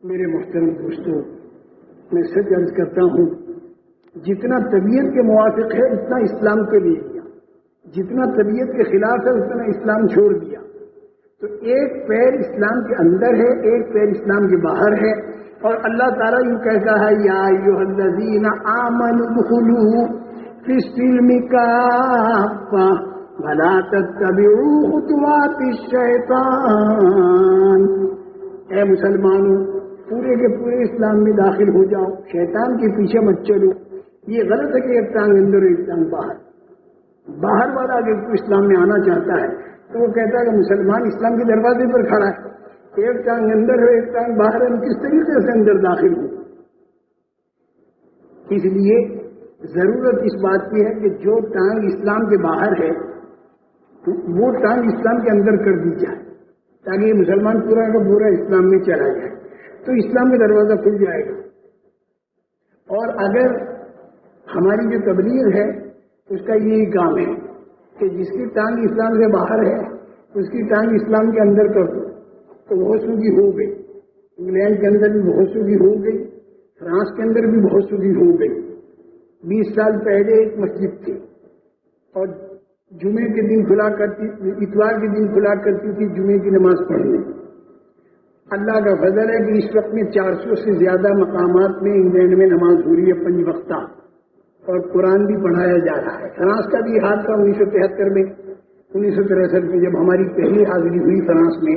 میرے محترم دوستوں، میں سچ عرض کرتا ہوں، جتنا طبیعت کے موافق ہے اتنا اسلام کے لیے کیا، جتنا طبیعت کے خلاف ہے اتنا اسلام چھوڑ دیا۔ تو ایک پیر اسلام کے اندر ہے، ایک پیر اسلام کے باہر ہے، اور اللہ تعالیٰ یوں کہتا ہے یا ایھا الذین آمنوا ادخلوا فی السلم کافۃ ولا تتبعوا خطوات الشیطان۔ اے مسلمانوں، پورے کے پورے اسلام میں داخل ہو جاؤ، شیطان کے پیچھے مت چلو۔ یہ غلط ہے کہ ایک ٹانگ اندر اور ایک ٹانگ باہر۔ باہر والا اگر کوئی اسلام میں آنا چاہتا ہے تو وہ کہتا ہے کہ مسلمان اسلام کے دروازے پر کھڑا ہے، ایک ٹانگ اندر ہے ایک ٹانگ باہر ہے، کس طریقے سے اندر داخل ہو؟ اس لیے ضرورت اس بات کی ہے کہ جو ٹانگ اسلام کے باہر ہے وہ ٹانگ اسلام کے اندر کر دی جائے، تاکہ یہ مسلمان پورا کا پورا اسلام میں چلا جائے، تو اسلام کا دروازہ کھل جائے گا۔ اور اگر ہماری جو تبلیغ ہے اس کا یہی کام ہے کہ جس کی ٹانگ اسلام سے باہر ہے اس کی ٹانگ اسلام کے اندر کر دو، تو بہت سوگی ہو گئی۔ انگلینڈ کے اندر بھی بہت سوگی ہو گئی، فرانس کے اندر بھی بہت سوگی ہو گئی۔ 20 سال پہلے ایک مسجد تھی اور جمعے کے دن کھلا کرتی، اتوار کے دن کھلا کرتی تھی جمعے کی نماز پڑھنے۔ اللہ کا فضل ہے کہ اس وقت میں 400 سے زیادہ مقامات میں انگلینڈ میں نماز ہو رہی ہے 5 وقتہ، اور قرآن بھی پڑھایا جا رہا ہے۔ فرانس کا بھی حال تھا 1973 میں، 1963 میں جب ہماری پہلی حاضری ہوئی فرانس میں،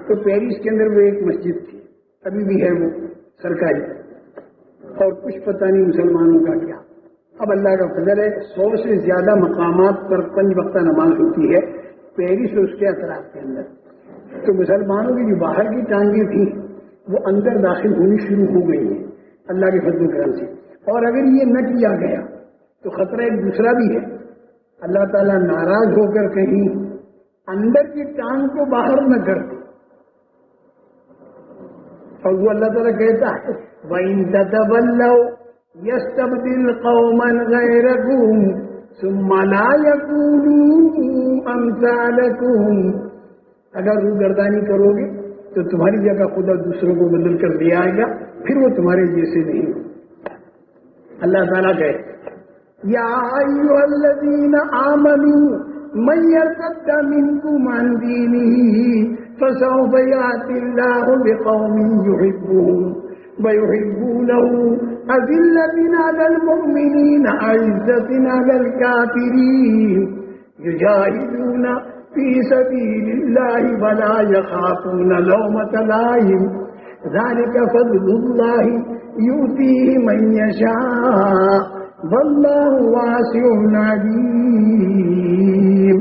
تو پیرس کے اندر وہ ایک مسجد تھی، ابھی بھی ہے وہ سرکاری، اور کچھ پتہ نہیں مسلمانوں کا کیا۔ اب اللہ کا فضل ہے 100 سے زیادہ مقامات پر 5 وقتہ نماز ہوتی ہے پیرس اور اس کے اطراف کے اندر۔ تو مسلمانوں کی جو باہر کی ٹانگیں تھیں وہ اندر داخل ہونی شروع ہو گئی ہیں اللہ کے فضل و کرم سے۔ اور اگر یہ نہ کیا گیا تو خطرہ ایک دوسرا بھی ہے، اللہ تعالیٰ ناراض ہو کر کہیں اندر کی ٹانگ کو باہر نہ کر دے، اور وہ اللہ تعالیٰ کہتا ہے وَإِن تَتَوَلَّوْا يَسْتَبْدِلْ قَوْمًا غَيْرَكُمْ ثُمَّ لَا يَكُونُوا أَمْثَالَكُمْ۔ اگر روگردانی کرو گے تو تمہاری جگہ خدا دوسروں کو بدل کر لے آئے گا، پھر وہ تمہارے جیسے نہیں ہو۔ اللہ تعالیٰ کہے یا ایھا الذین آمنوا من یرتد منکم عن دینہ فسوف یأتی اللہ بقوم یحبهم ویحبونہ اذلۃ علی المؤمنین اعزۃ علی الکافرین یجاہدون فی سبیل اللہ ولا یخافون لومۃ لائم ذلک فضل اللہ یؤتیہ من یشاء واللہ واسع علیم۔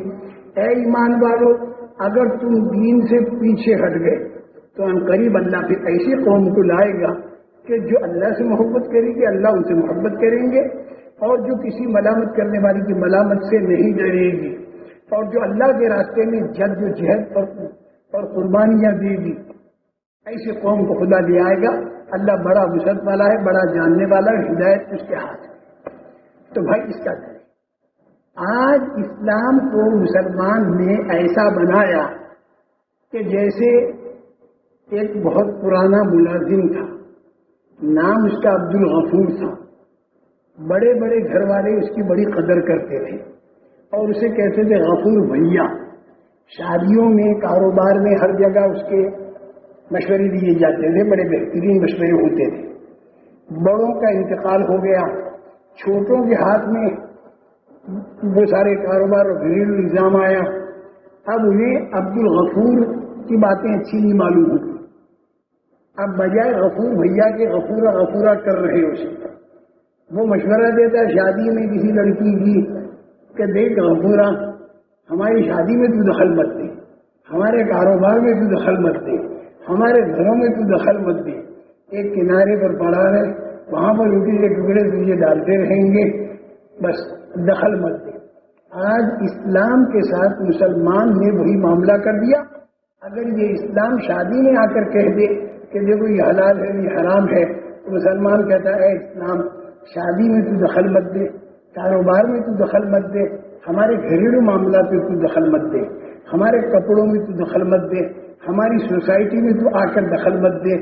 اے ایمان والو، اگر تم دین سے پیچھے ہٹ گئے تو ان قریب اللہ پھر ایسی قوم کو لائے گا کہ جو اللہ سے محبت کرے گی اللہ ان سے محبت کریں گے، اور جو کسی ملامت کرنے والی کی ملامت سے نہیں ڈرے گی، اور جو اللہ کے راستے میں جد و جہد اور قربانیاں دے گی، ایسی قوم کو خدا لے آئے گا۔ اللہ بڑا وسعت والا ہے، بڑا جاننے والا ہے، ہدایت اس کے ہاتھ ہے۔ تو بھائی اس کا کریں۔ آج اسلام کو مسلمان نے ایسا بنایا کہ جیسے ایک بہت پرانا ملازم تھا، نام اس کا عبد الغفور تھا، بڑے بڑے گھر والے اس کی بڑی قدر کرتے تھے اور اسے کہتے تھے غفور بھیا۔ شادیوں میں، کاروبار میں، ہر جگہ اس کے مشورے دیے جاتے تھے، بڑے بہترین مشورے ہوتے تھے۔ بڑوں کا انتقال ہو گیا، چھوٹوں کے ہاتھ میں وہ سارے کاروبار اور گھریلو نظام آیا۔ اب انہیں عبد الغفور کی باتیں اچھی نہیں معلوم ہوتی، اب بجائے غفور بھیا کے غفورا غفورا کر رہے اسے۔ وہ مشورہ دیتا ہے شادی میں کسی لڑکی کی کہ دیکھ غفورا، ہماری شادی میں تو دخل مت دے، ہمارے کاروبار میں تو دخل مت دے، ہمارے گھروں میں تو دخل مت دے، ایک کنارے پر پڑا رہے، وہاں پر روٹی کے ٹکڑے تجھے ڈالتے رہیں گے، بس دخل مت دے۔ آج اسلام کے ساتھ مسلمان نے وہی معاملہ کر دیا۔ اگر یہ اسلام شادی میں آ کر کہہ دے کہ دیکھو یہ حلال ہے یہ حرام ہے، تو مسلمان کہتا ہے اسلام شادی میں تو دخل مت دے، کاروبار میں تو دخل مت دے، ہمارے گھریلو معاملات میں تو دخل مت دے، ہمارے کپڑوں میں تو دخل مت دے، ہماری سوسائٹی میں تو آ کر دخل مت دے۔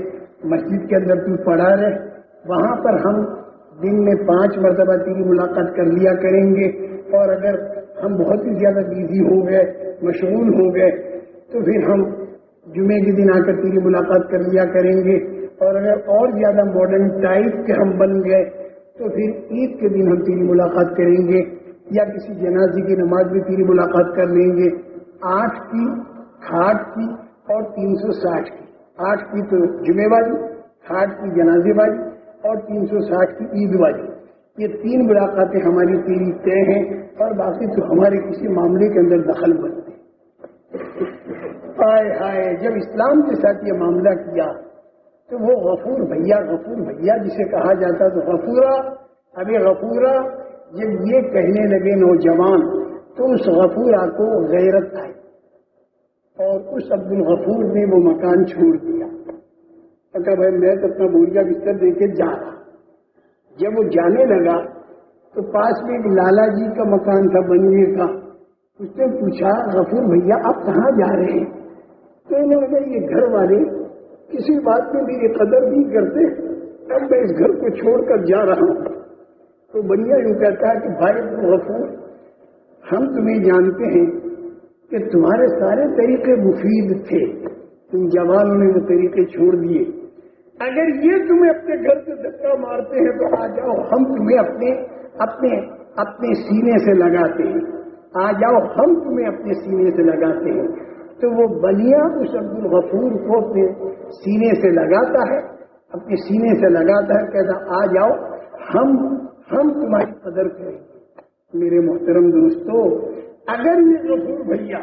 مسجد کے اندر تو پڑھا رہے، وہاں پر ہم دن میں 5 مرتبہ تیری ملاقات کر لیا کریں گے، اور اگر ہم بہت ہی زیادہ بزی ہو گئے، مشغول ہو گئے، تو پھر ہم جمعے کے دن آ کر تیری ملاقات کر لیا کریں گے، اور اگر اور زیادہ ماڈرن ٹائپ کے ہم بن گئے تو پھر عید کے دن ہم تیری ملاقات کریں گے، یا کسی جنازے کی نماز میں تیری ملاقات کر لیں گے۔ 8 کی، کھاٹ کی اور 360 کی، 8 کی تو جمعے والی، کھاٹ کی جنازے والی اور 360 کی عید والی، یہ 3 ملاقاتیں ہماری تیری طے ہیں، اور باقی تو ہمارے کسی معاملے کے اندر دخل بنتے ہیں۔ ہائے ہائے، جب اسلام کے ساتھ یہ معاملہ کیا تو وہ غفور بھیا جسے کہا جاتا تو غفورا، ابھی غفورا جب یہ کہنے لگے نوجوان تو اس غفورا کو غیرت آئی، اور اس عبد الغفور نے وہ مکان چھوڑ دیا، کہا بھائی میں تو اپنا بوریا بستر دے کے جا رہا۔ جب وہ جانے لگا تو پاس میں ایک لالا جی کا مکان تھا بننے کا، اس نے پوچھا غفور بھیا آپ کہاں جا رہے ہیں؟ تو انہوں نے کہا یہ گھر والے کسی بات میں میری قدر نہیں کرتے، اب میں اس گھر کو چھوڑ کر جا رہا ہوں۔ تو بنیا یوں کہتا ہے کہ بھائی غفور، ہم تمہیں جانتے ہیں کہ تمہارے سارے طریقے مفید تھے، تم جوانوں نے وہ طریقے چھوڑ دیے، اگر یہ تمہیں اپنے گھر سے دھکا مارتے ہیں تو آ جاؤ ہم تمہیں اپنے سینے سے لگاتے ہیں، آ جاؤ ہم تمہیں اپنے سینے سے لگاتے ہیں۔ تو وہ بنیا اس عبد الغفور کو اپنے سینے سے لگاتا ہے، اپنے سینے سے لگاتا ہے، کہتا آ جاؤ ہم تمہاری قدر کریں گے۔ میرے محترم دوستو، اگر یہ غفور بھیا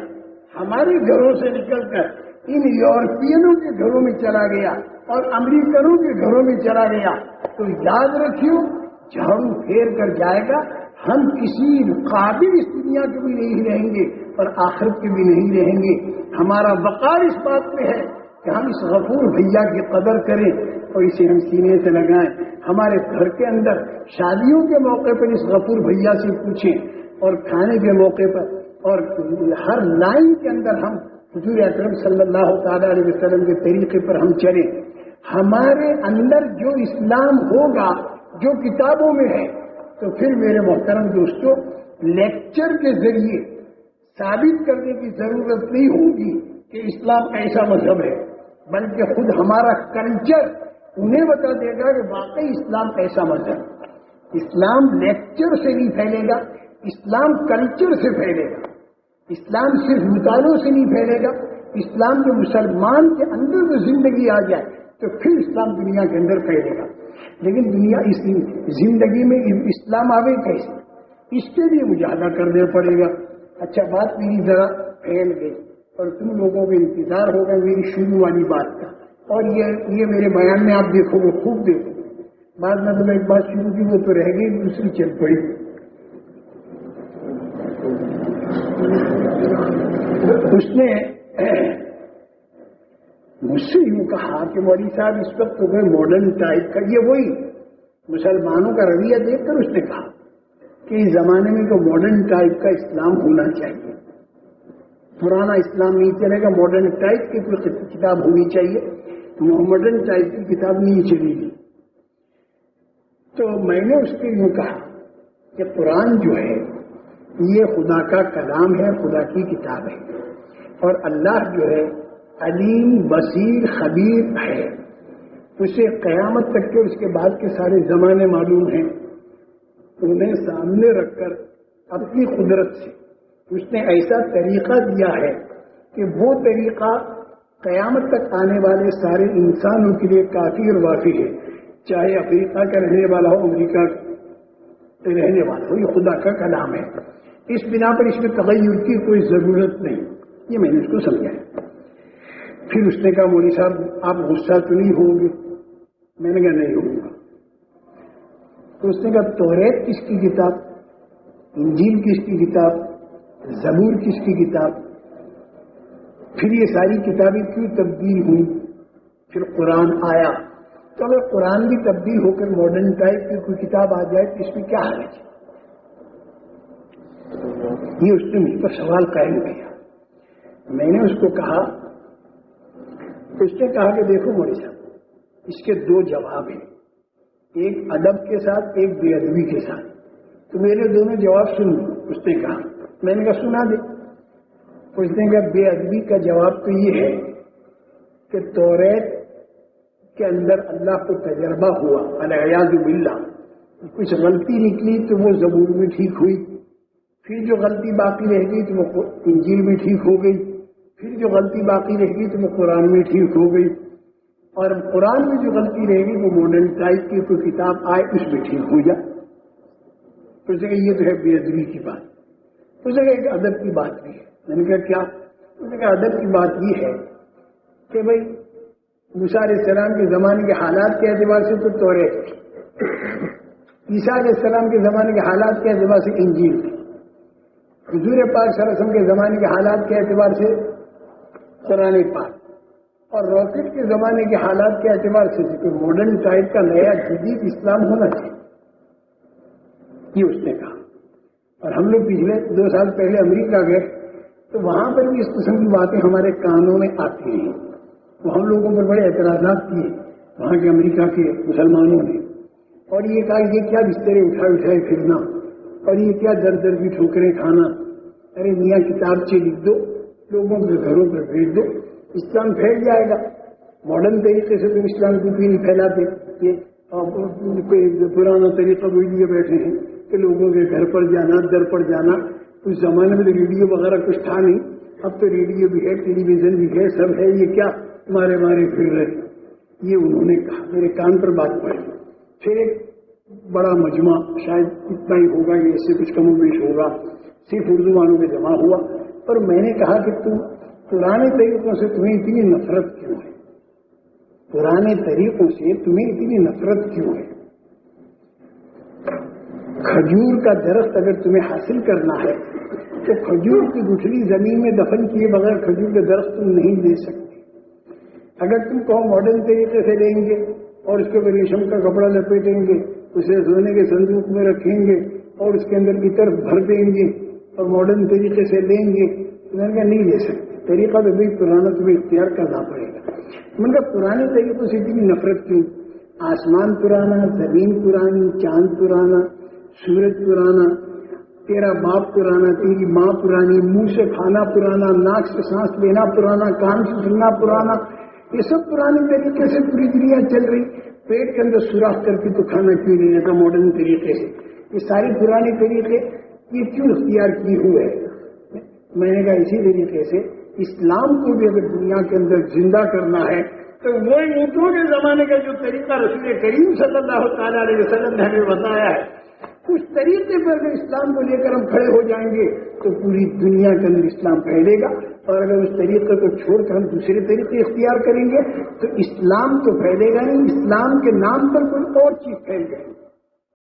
ہمارے گھروں سے نکل کر ان یورپینوں کے گھروں میں چلا گیا اور امریکنوں کے گھروں میں چلا گیا تو یاد رکھیو جھاڑو پھیر کر جائے گا، ہم کسی قابل اس دنیا کے بھی نہیں رہیں گے اور آخرت کے بھی نہیں رہیں گے۔ ہمارا وقار اس بات میں ہے کہ ہم اس غفور بھیا کی قدر کریں اور اسے ہم سینے سے لگائیں۔ ہمارے گھر کے اندر شادیوں کے موقع پر اس غفور بھیا سے پوچھیں، اور کھانے کے موقع پر اور ہر لائن کے اندر ہم حضور اکرم صلی اللہ تعالی علیہ وسلم کے طریقے پر ہم چلیں۔ ہمارے اندر جو اسلام ہوگا جو کتابوں میں ہے، تو پھر میرے محترم دوستو لیکچر کے ذریعے ثابت کرنے کی ضرورت نہیں ہوگی کہ اسلام ایسا مذہب ہے، بلکہ خود ہمارا کلچر انہیں بتا دے گا کہ واقعی اسلام ایسا مذہب۔ اسلام لیکچر سے نہیں پھیلے گا، اسلام کلچر سے پھیلے گا۔ اسلام صرف مطالعوں سے نہیں پھیلے گا، اسلام جو مسلمان کے اندر جو زندگی آ جائے تو پھر اسلام دنیا کے اندر پھیلے گا۔ لیکن دنیا اس زندگی میں اسلام آوے کیسے، اس کے لیے مجاہدہ کرنا پڑے گا۔ اچھا بات میری ذرا پھیل گئی اور تم لوگوں کو انتظار ہوگا میری شروع والی بات کا، اور یہ میرے بیان میں آپ دیکھو گے، خوب دیکھو گے، بعد میں تو ایک بات شروع کی وہ تو رہ گئی، دوسری چل پڑی۔ اس نے مجھ سے یوں کہا کہ مولوی صاحب اس وقت تو کوئی ماڈرن ٹائپ کا، یہ وہی مسلمانوں کا رویہ دیکھ کر اس نے کہا کہ اس زمانے میں تو ماڈرن ٹائپ کا اسلام ہونا چاہیے، پرانا اسلام نہیں چلے گا، ماڈرن ٹائپ کی کوئی کتاب ہونی چاہیے، ماڈرن ٹائپ کی کتاب نہیں چلے گی۔ تو میں نے اس کے لیے کہا کہ قرآن جو ہے یہ خدا کا کلام ہے، خدا کی کتاب ہے، اور اللہ جو ہے علیم بصیر خبیر ہے، اسے قیامت تک کے اس کے بعد کے سارے زمانے معلوم ہیں، انہیں سامنے رکھ کر اپنی قدرت سے اس نے ایسا طریقہ دیا ہے کہ وہ طریقہ قیامت تک آنے والے سارے انسانوں کے لیے کافی اور وافی ہے، چاہے افریقہ کا رہنے والا ہو، امریکہ کا رہنے والا ہو، یہ خدا کا کلام ہے، اس بنا پر اس میں تغیر کی کوئی ضرورت نہیں۔ یہ میں نے اس کو سمجھایا۔ پھر اس نے کہا مولوی صاحب آپ غصہ تو نہیں ہوں گے؟ میں نے کہا نہیں ہوں گا۔ تو اس نے کہا توریت کس کی کتاب، انجیل کس کی کتاب، زبور کس کی کتاب، پھر یہ ساری کتابیں کیوں تبدیل ہوئی، پھر قرآن آیا، تو اگر قرآن بھی تبدیل ہو کر ماڈرن ٹائپ کی کوئی کتاب آ جائے تو اس میں کیا حرج ہے؟ یہ اس نے مجھ پر سوال قائم کیا۔ میں نے اس کو کہا، اس نے کہا کہ دیکھو مولوی صاحب اس کے دو جواب ہیں، ایک ادب کے ساتھ، ایک بے ادبی کے ساتھ. تو میرے دونوں جواب سن. اس نے کہا، میں نے کہا سنا دے. اس نے کہا بے ادبی کا جواب تو یہ ہے کہ توریت کے اندر اللہ کو تجربہ ہوا الیاذ باللہ، کچھ غلطی نکلی تو وہ زبور میں ٹھیک ہوئی، پھر جو غلطی باقی رہ گئی تو وہ انجیل میں ٹھیک ہو گئی، پھر جو غلطی باقی رہ گئی تو وہ قرآن میں ٹھیک ہو گئی، اور قرآن میں جو غلطی رہے گی وہ ماڈرن ٹائپ کی کوئی کتاب آئے اس میں ٹھیک ہو جائے. تو اسے یہ تو ہے بے ادبی کی بات. اسے ایک ادب کی بات بھی ہے. میں نے کہا کیا؟ اس نے کہا ادب کی بات یہ ہے کہ بھائی موسیٰ علیہ السلام کے زمانے کے حالات کے اعتبار سے تو توریت تھی، عیسیٰ علیہ السلام کے زمانے کے حالات کے اعتبار سے انجیل تھی، حضور پاک صلی اللہ علیہ وسلم کے زمانے کے حالات کے اعتبار سے قرآن پاک، اور راکٹ کے زمانے کے حالات کے اعتبار سے کوئی ماڈرن ٹائپ کا نیا جدید اسلام ہونا چاہیے. یہ اس نے کہا. اور ہم لوگ پچھلے 2 سال پہلے امریکہ گئے تو وہاں پر بھی اس قسم کی باتیں ہمارے کانوں میں آتی ہیں. وہ ہم لوگوں پر بڑے اعتراضات کیے وہاں کے امریکہ کے مسلمانوں نے، اور یہ کہا یہ کیا بسترے اٹھائے پھرنا، اور یہ کیا در در کی ٹھوکریں کھانا. ارے میاں کتاب سے لکھ دو، لوگوں کے گھروں پر بھیج دو، اسلام پھیل جائے گا. ماڈرن طریقے سے تم اسلام کو بھی نہیں پھیلاتے. یہ کوئی پرانا طریقہ وہی لیے بیٹھے ہیں کہ لوگوں کے گھر پر جانا، در پر جانا. اس زمانے میں تو ریڈیو وغیرہ کچھ تھا نہیں، اب تو ریڈیو بھی ہے، ٹیلی ویژن بھی ہے، سب ہے. یہ کیا مارے پھر رہے. یہ انہوں نے کہا، میرے کان پر بات پڑی. پھر ایک بڑا مجمع، شاید اتنا ہی ہوگا، یہ اس سے کچھ کم و بیش ہوگا، صرف اردو والوں میں جمع ہوا. اور میں نے کہا کہ تم پرانے طریقوں سے تمہیں اتنی نفرت کیوں ہے؟ پرانے طریقوں سے تمہیں اتنی نفرت کیوں ہے؟ کھجور کا درخت اگر تمہیں حاصل کرنا ہے تو کھجور کی گٹھلی زمین میں دفن کیے بغیر کھجور کا درخت تم نہیں لے سکتے. اگر تم کہو ماڈرن طریقے سے لیں گے اور اس کے ریشم کا کپڑا لپیٹیں گے، اسے سونے کے صندوق میں رکھیں گے اور اس کے اندر کی طرف بھر دیں گے اور ماڈرن طریقے سے لیں گے، میں نے کہا نہیں لے سکتے. طریقہ تو بھی پرانا تمہیں اختیار کرنا پڑے گا. میں نے کہا پرانے طریقوں سے اتنی نفرت کیوں؟ آسمان پرانا، زمین پرانی، چاند پرانا، سورج پرانا، تیرا باپ پرانا، تیری ماں پرانی، منہ سے کھانا پرانا، ناک سے سانس لینا پرانا، کان سے سننا پرانا. یہ سب پرانے طریقے سے پوری دنیا چل رہی. پیٹ کے اندر سوراخ کر کے تو کھانا کیوں نہیں لیتا ماڈرن طریقے سے؟ یہ سارے پرانے طریقے یہ کیوں اختیار کیے ہوئے ہیں؟ میں نے کہا اسی طریقے سے اسلام کو بھی اگر دنیا کے اندر زندہ کرنا ہے تو وہ اونٹوں کے زمانے کا جو طریقہ رسول کریم صلی اللہ تعالی علیہ وسلم نے ہمیں بتایا ہے، اس طریقے پر اگر اسلام کو لے کر ہم کھڑے ہو جائیں گے تو پوری دنیا کے اندر اسلام پھیلے گا. اور اگر اس طریقے کو چھوڑ کر ہم دوسرے طریقے اختیار کریں گے تو اسلام تو پھیلے گا نہیں، اسلام کے نام پر کوئی اور چیز پھیل جائے گی.